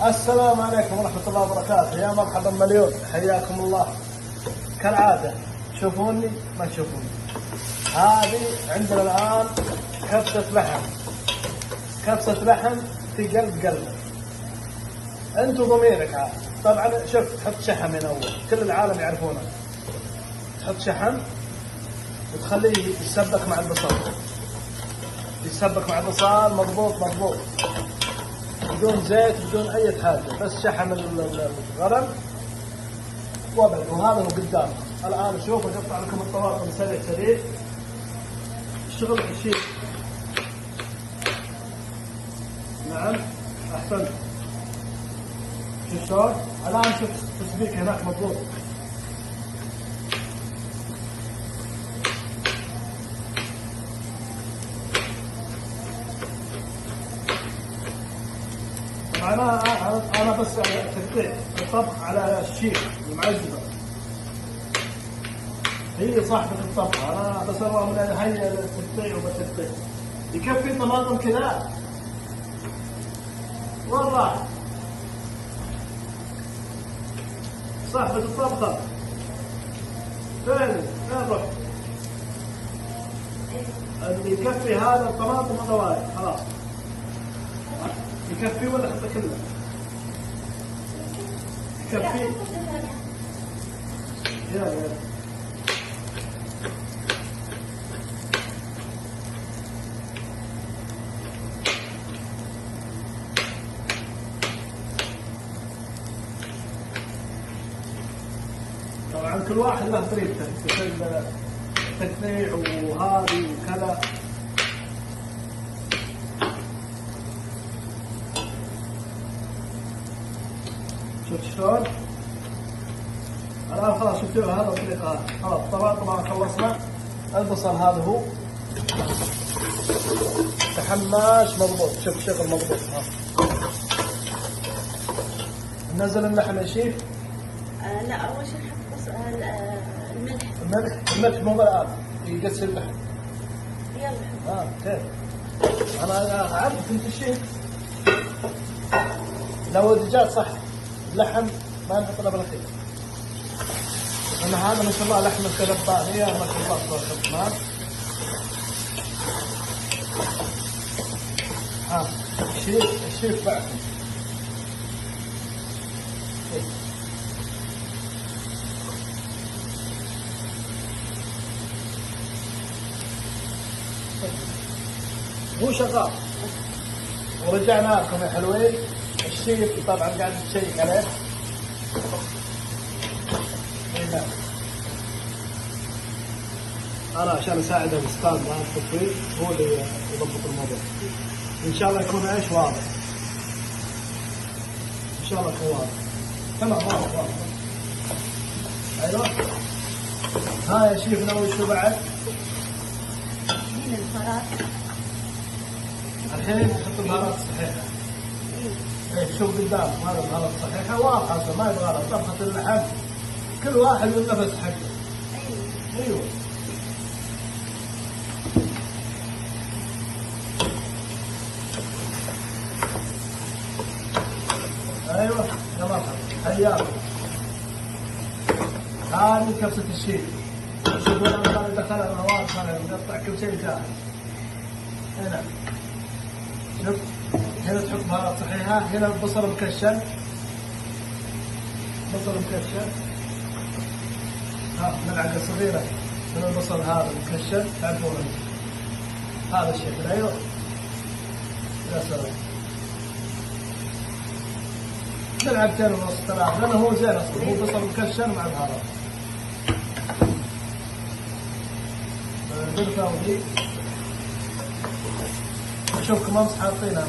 السلام عليكم ورحمة الله وبركاته، يا مرحبا مليون، حياكم الله. كالعادة تشوفوني ما تشوفوني. هذه عندنا الآن كبسة لحم، كبسة لحم في قلبك. انتو ضميرك عاد. طبعا شوف، تحط شحم من أول، كل العالم يعرفونه. تحط شحم وتخليه يسبك مع البصل، يسبك مع البصل مضبوط مضبوط، بدون زيت بدون اي حاجه، بس شحم الغنم وبس. وهذا هو قدامكم الان. شوفوا، اقطع لكم الطماطم سريع سريع، الشغل شيء. نعم احسنت. شوف شلون الان، شوف تسبيك هناك مضبوط. أنا بس تقطيع الطبخ على الشيخ المعزبة، هي صاحبة الطبخ، أنا بس أروح من هي التقطيع وبتقطيع. يكفي طماطم كذا؟ وين راح؟ صاحبة الطبخة فين رحت؟ اللي يكفي هذا الطماطم والروايح خلاص. يكفي ولا حتى كله؟ يكفي؟ يا طبعا كل واحد له طريقته في التقطيع وهذه وكذا. شوف شلون الان خلاص. شفتوا هذا الطريقه، خلاص طبعا خلصنا. البصل هذا هو تحماش مضبوط، شوف شغل مضبوط. ننزل اللحم يا شيف. لا، اول شيء نحط الملح مو بالآن يقسي اللحم. يلا كيف؟ انا اعرف انت الشيف. لو الدجاج صح، اللحم ما نحط الا بالاخير. لان هذا ما شاء الله لحم الكلبانيه ما شاء الله تبارك الله. الشيف بعد هو شغال. ورجعنا لكم يا حلوين. الشيف طبعا قاعد يشيك عليه. نعم. انا عشان اساعد الاستاذ مع التصوير، هو اللي يضبط الموضوع. ان شاء الله يكون ايش واضح. ان شاء الله يكون واضح. تمام واضح. ايوه. ها يا شيف ناوي شو بعد؟ من البهارات. الحين نحط البهارات الصحيحه. ايه شوف قدامك، هذا البهارات الصحيحه واضحه، ما يبغى لها طبخه اللحم، كل واحد والنفس حقه. ايوه. ايوه يا مرحبا، حياكم. هذه كبسه الشيف. شوفوا انا دخلها الهواء، انا مقطع كل شيء جاهز. هنا شوف، هنا تحط بهارات صحيحه. هنا البصل مكشن، بصل مكشن. ملعقه صغيره من البصل هذا مكشن، تعرفونه هذا الشكل. ايوه يا سلام. ملعقتين ونص 3، لانه هو زين اصلا، هو بصل مكشن مع البهارات. القرفه ودي شوف كمان حاطينها.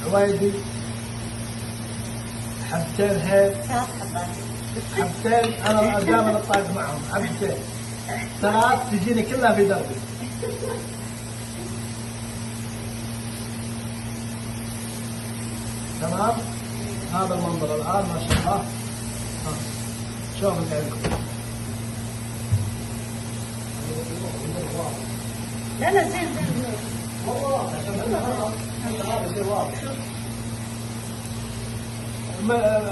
عوايدي حبتين هيل، 3 حبات. حبتين انا دائما اطاق معهم، حبتين 3 تجيني كلها في دربي. تمام. هذا المنظر الان ما شاء الله. ها شوفوا عندكم. لا لا زين زين. والله هذا شيء واضح.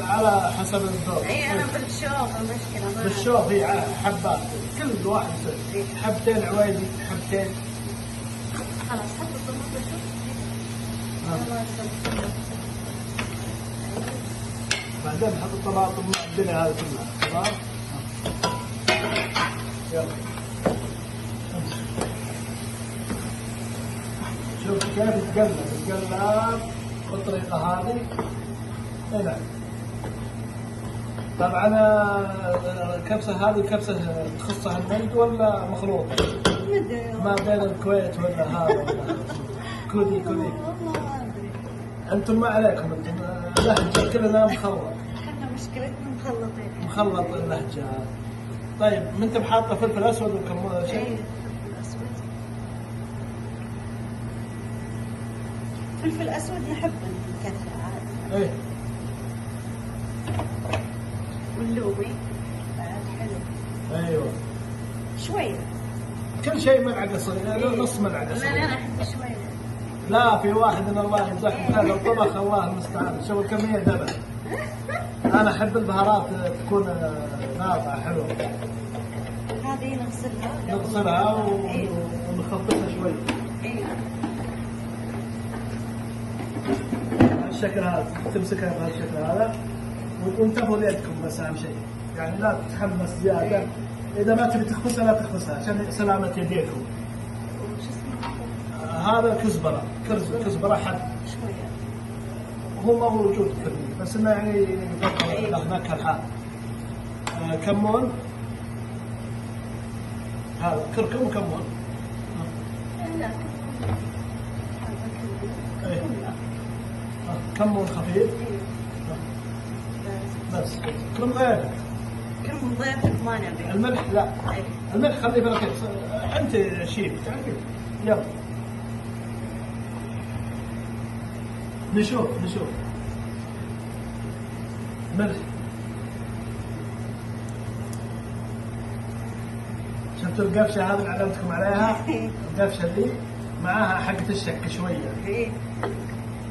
على حسب الذوق. اي انا بالشوق المشكله. بالشوق هي حبات، كل واحد يسوي حبتين عويدي، حبتين. خلاص حط الطماطم شوف. بعدين نحط الطماطم مع الدنيا هذه كلها. تمام. يلا شوف كيف يتقلب بالطريقة هذه. هنا طبعا الكبسة هذه كبسة تخصها النجد ولا مخلوطة؟ ما بين الكويت ولا هذا ولا كودي. والله ما ادري. انتم ما عليكم، انتم لهجة كلنا مخلط. احنا مشكلتنا مخلطين. مخلط اللهجة. طيب انت بحاطة فلفل اسود وكمون شيء؟ ايه اسود. فلفل اسود نحب نكثر عادي. ايه. واللومي بعد حلو. ايوه. شوية. كل شيء ملعقة صغيرة، نص ملعقة لا صغيرة. لا انا احب شوية. لا في واحد من الله يمزح هذا الطبخ الله المستعان، شوف الكمية دبل. انا احب البهارات تكون ناضعة حلوة. هذه نغسلها. نغسلها إيه. ونخففها شوي. ايه. الشكل هذا تمسكها بهالشكل هذا وانتبهوا ليدكم بس اهم شيء، يعني لا تتحمس زيادة. اذا ما تبي تخبزها لا تخبزها عشان سلامة يديكم. وش اسمه؟ هذا كزبرة، كزبرة حب. شوية. هو ما موجود كثير بس انه يعني يفضل له نكهه الحال. كمون، هذا كركم وكمون. لا إيه. كمون خفيف بس. كم ضيفك؟ كم ضيفك ما نبي. الملح لا، أي. الملح خليه في الاخير. انت شيف يلا نشوف ملح. شفتوا القفشه هذه اللي علمتكم عليها؟ القفشه دي معاها حقة الشك شويه. ايه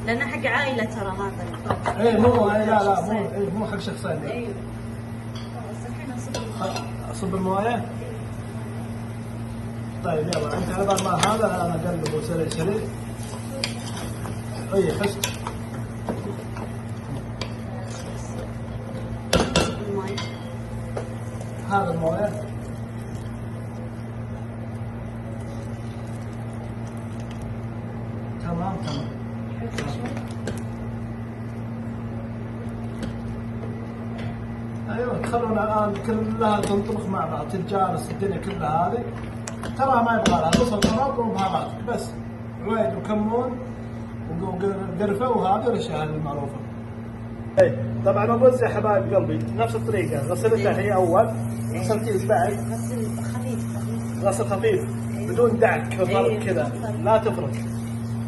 لأنه حق عائلة ترى هذا الطبخ. ايه مو لا مو حق شخصين. ايوه. خلاص الحين اصب. اصب المويه. طيب يلا انت على بال ما هذا انا اقلبه سريع. اي حس. الماء. هذا المويه. تمام. ايوه تخلونا الان كلها تنطبخ مع بعض، تتجانس الدنيا كلها هذه. ترى ما يبغى لها بصل طماطم وبهارات بس، عويد وكمون وقرفه وهذه الاشياء هذه المعروفه. اي طبعا الرز يا حبايب قلبي نفس الطريقه، غسلتها هي اول، غسلتي اصبعي غسل خفيف. غسل خفيف بدون دعك فرق كذا، لا تفرق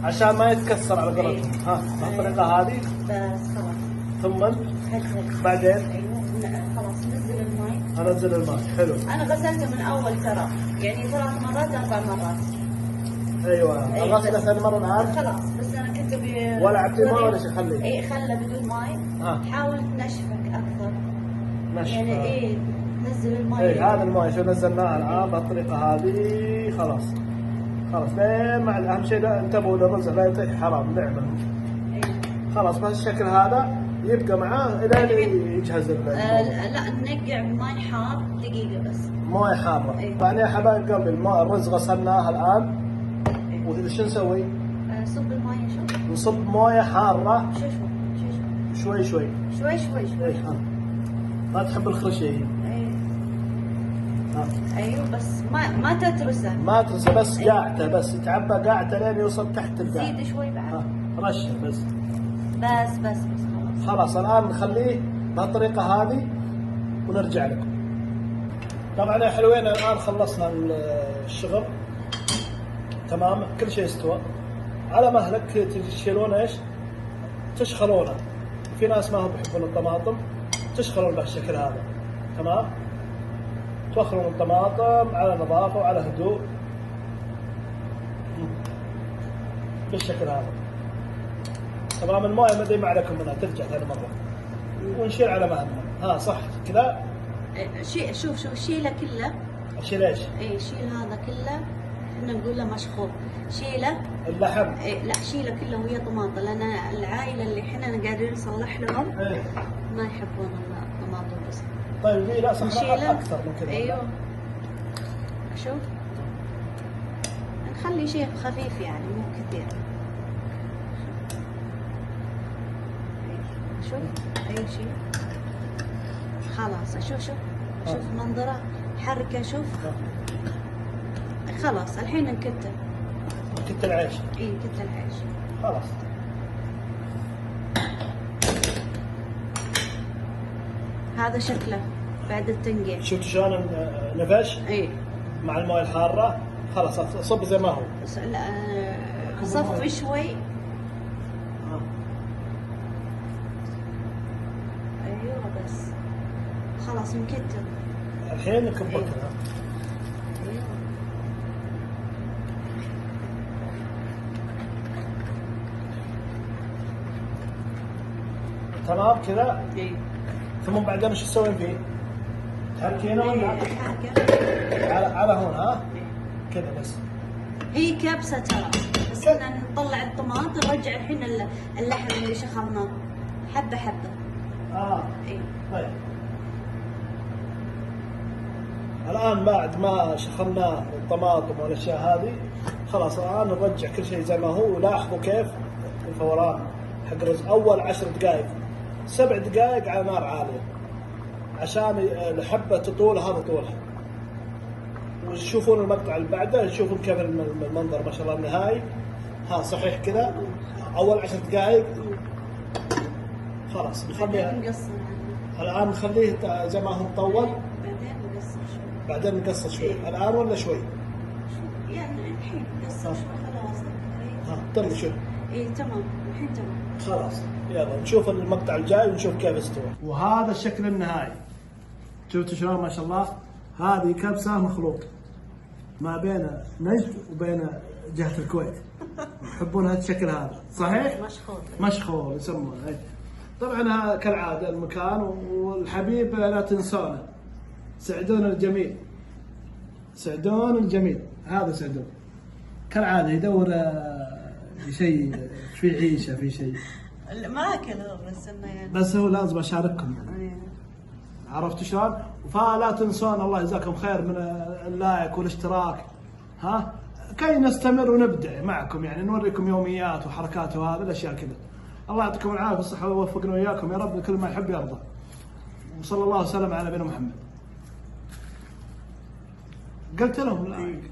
عشان ما يتكسر على قولتهم. ها بالطريقه هذه بس خلاص. ثم هزل. بعدين ايوه خلاص نزل الماء. انزل الماء. حلو. انا غسلته من اول ترى، يعني 3 مرات 4 مرات. ايوه غسله ثاني مره الان. خلاص بس انا كنت ولا عبتي ماء ولا شيء خليه. اي خله بدون ماء. حاول تنشفك اكثر. نشف. يعني ايه نزل الماء. اي هذا الماء شو نزلناه الان بالطريقه هذه. خلاص لين مع اهم شيء لا انتبهوا للرز لا يطيح، حرام نعمل. خلاص بهالشكل هذا يبقى معاه الى يجهز لا ننقع بماء حار دقيقه بس. مويه حاره. يعني يا حبايب قلبي الرز غسلناه الان. وش نسوي؟ صب الماء شوف. نصب مويه حاره شوي. شوي. ما تحب الخرشيه. ايوه بس ما تترسه. ما تترسه بس قاعته، بس يتعبى قاعته لين يوصل تحت القاع. زيد شوي بعد. رشه بس. بس خلاص الان نخليه بهالطريقه هذه ونرجع لكم. طبعا يا حلوين الان خلصنا الشغل تمام، كل شيء استوى. على مهلك تشيلونه ايش؟ تشخلونه في ناس ما هم يحبون الطماطم تشخلون بالشكل هذا. تمام، توخرون الطماطم على نظافة وعلى هدوء بالشكل هذا. تمام، المويه ما ما عليكم منها، ترجع ثاني مرة ونشيل على مهلنا. ها صح كذا. شوف شيله كله. اشيل ايش؟ اي شيل هذا كله، احنا نقول له مشخوط. شيله اللحم. اي لا، شيله كله وهي طماطم، لان العائله اللي احنا قاعدين نصلح لهم ايه ما يحبون الطماطم بس. طيب في لا نشيله اكثر من كذا. ايوه شوف، نخلي شيء خفيف يعني مو كثير. شوف اي شيء خلاص. شوف منظره، حركه، شوف خلاص. الحين نكته. كت العيش. اي كت العيش خلاص. هذا شكله بعد التنقيع. شفتوا شلون نفش اي مع المويه الحاره؟ خلاص صب زي ما هو. صف شوي. ايوه بس خلاص مكتب. الحين نكبكها. ايوه تمام كذا. اي ثم بعدين ايش تسوين فيه؟ تحركينه ولا حركه على هون؟ ها كذا بس. هي كبسه ترى، بس احنا نطلع الطماط نرجع الحين اللحم اللي شخرناه حبه حبه. اي طيب. الان بعد ما شخلنا الطماطم والاشياء هذه خلاص، الان نرجع كل شيء زي ما هو. ولاحظوا كيف الفوران حق الرز. اول 10 دقائق 7 دقائق على نار عاليه عشان الحبه تطول هذا طولها. وتشوفون المقطع اللي بعده تشوفون كيف المنظر ما شاء الله النهائي. ها صحيح كذا. اول 10 دقائق خلاص نخليها. الان نخليه زي ما هو مطول، بعدين نقصر شوي. الان ولا شوي؟ يعني الحين قصر شوي خلاص. ها طلع شوف. اي تمام الحين تمام خلاص. يلا نشوف المقطع الجاي ونشوف كيف استوى. وهذا الشكل النهائي. شفتوا شلون ما شاء الله؟ هذه كبسة مخلوط ما بين نجد وبين جهة الكويت. يحبون هذا الشكل هذا صحيح؟ مشخوط يسمونه. طبعا كالعادة المكان والحبيب لا تنسونه. سعدون الجميل، سعدون الجميل. هذا سعدون كالعادة يدور شيء في عيشة في شيء. ما اكل بس انه يعني بس هو لازم اشارككم يعني. عرفتوا شلون؟ فلا تنسون الله يجزاكم خير من اللايك والاشتراك. ها كي نستمر ونبدع معكم يعني، نوريكم يوميات وحركات وهذا الاشياء كذا. الله يعطيكم العافيه والصحه ويوفقنا وياكم يا رب، كل ما يحب يرضى. وصلى الله وسلم على نبينا محمد. قلت لهم لايك.